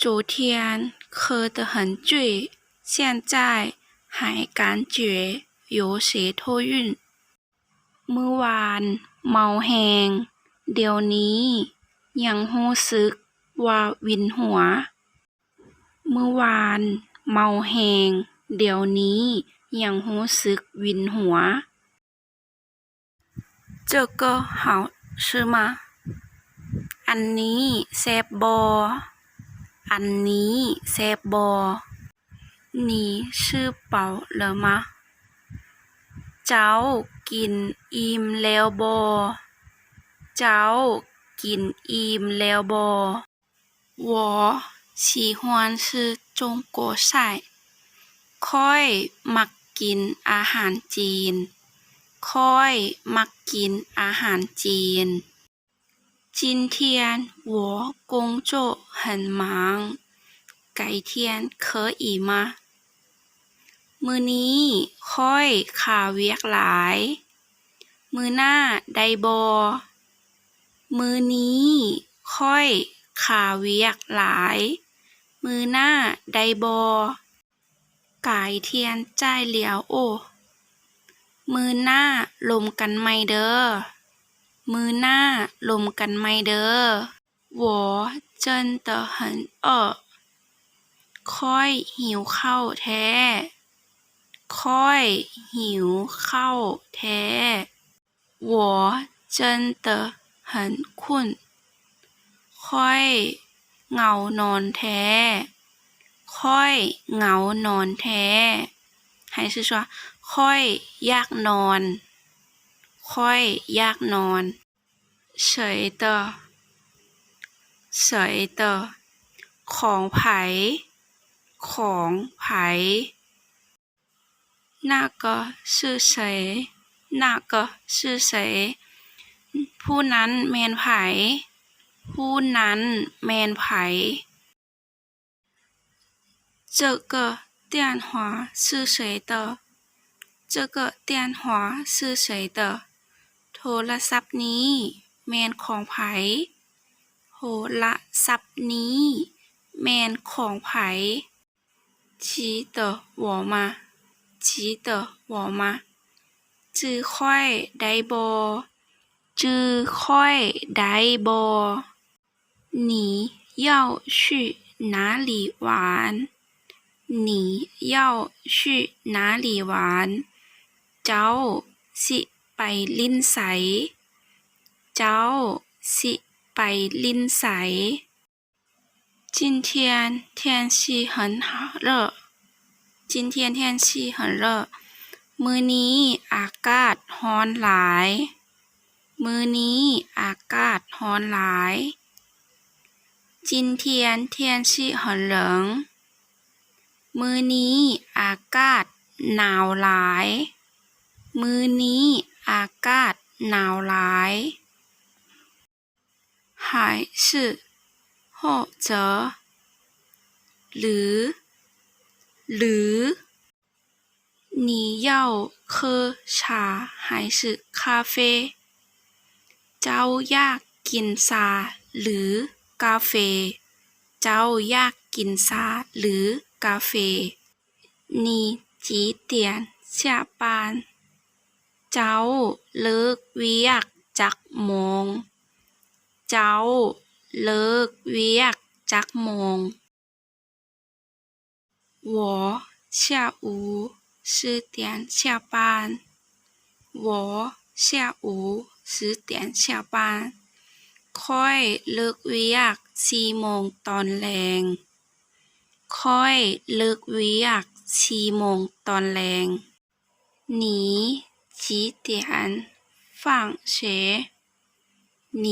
昨天喝得很醉，现在还感觉有些头晕เมื่อวานเมาแฮงเดี๋ยวนี้ยังรู้สึกว่าวินหัวเมื่อวานเมาแฮงเดี๋ยวนี้ยังรู้สึกวินหัว这个好吃吗อันนี้แซ่บบ่อันนี้แซ่บบ่你吃饱了吗เจ้ากินอิ่มแล้วบ่เจ้ากินอิ่มแล้วบ่我喜欢吃中国菜ค่อยมักกินอาหารจีนค่อยมักกินอาหารจีน今天我工作很忙改天可以吗มื้อนี้ข้อยค่าเวียกหลายมื้อหน้าได้บ่มื้อนี้ข้อยค่าเวียกหลายมื้อหน้าได้บ่改天再聊哦มื้อหน้าลมกันใหม่เด้อมื้อหน้าลมกันใหม่เด้อ我真的很饿ข้อยหิวข้าวแท้ค่อยหิวข้าวแท้我真的很困ค่อยเหงานอนแท้ค่อยเหงานอนแท้还是说ค่อยอยากนอนค่อยอยากนอน谁的谁的ของไผของไผ那个是谁那个是谁ผู้นั้นแม่นไผผู้นั้นแม่นไผ这个电话是谁的这个电话是谁的โทรศัพท์นี้แม่นของไผโทรศัพท์นี้แม่นของไผ记得我吗记得我吗จื้อข้อยได้บ่จื้อข้อยได้บ่你要去哪里玩你要去哪里玩เจ้าสิไปลิ้นไสเจ้าสิไปลิ้นไส今天天气很热今天天气很热มื้อนี้อากาศร้อนหลายมื้อนี้อากาศร้อนหลาย今天天气很冷มื้อนี้อากาศหนาวหลายมื้อนี้อากาศหนาวหลาย还是或者หรือ你要喝茶还是咖啡เจ้าอยากกินชาหรือกาเฟเจ้าอยากกินชาหรือกาเฟ你几点下班เจ้าเลิกเวียกจักโมงเจ้าเลิกเวียกจักโมง我下午10点下班我下午10点下班ค่อยเลิกเวียก4โมงตอนแลงค่อยเลิกเวียก4โมงตอนแลง你几点放学你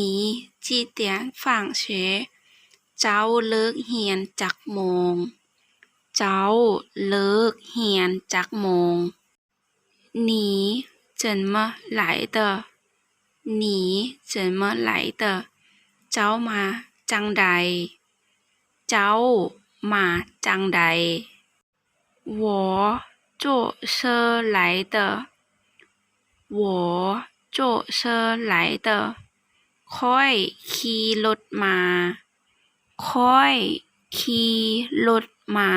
几点放学เจ้าเลิกเรียนจักโมงเจ้าเลิกเรียนจักโมง你怎么来的你怎么来的เจ้ามาจังใดเจ้ามาจังใด我坐车来的我坐车来的ค่อยขี่รถมาค่อย ขี่รถมา